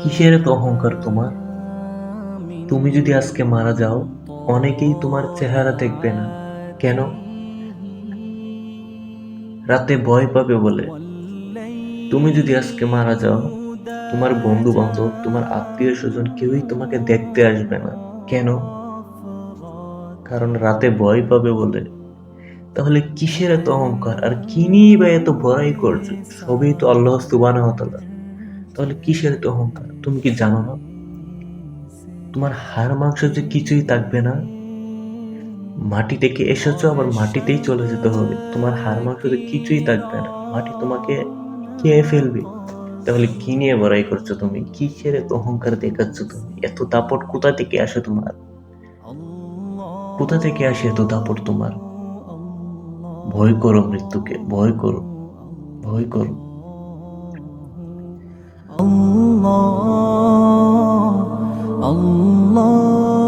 কিসের এত অহংকার তোমার? তুমি যদি আজকে মারা যাও, অনেকেই তোমার চেহারা দেখবে না। কেন? রাতে ভয় পাবে বলে। তুমি যদি আজকে মারা যাও, তোমার বন্ধু বান্ধব, তোমার আত্মীয় স্বজন কেউই তোমাকে দেখতে আসবে না। কেন? কারণ রাতে ভয় পাবে বলে। তাহলে কিসের এত অহংকার, আর কি নিয়ে বা এত বড়াই করছো? সবই তো আল্লাহ সুবহানাহু ওয়া তাআলা। তাহলে কিসের এত অহংকার? তুমি কি জানো না তোমার হাড় মাংস যে কিছুই থাকবে না? মাটি থেকে এসেছো, আবার মাটিতেই চলে যেতে হবে। তোমার হাড় মাংস যে কিছুই থাকবে না, মাটি তোমাকে খেয়ে ফেলবে। তাহলে কি নিয়ে বড়াই করছো তুমি? কিসের এত অহংকার দেখাচ্ছ তুমি? এত দাপট কোথা থেকে আসে তোমার? কোথা থেকে আসে এত দাপট তোমার? ভয় করো মৃত্যুকে, ভয় করো, ভয় করো। الله الله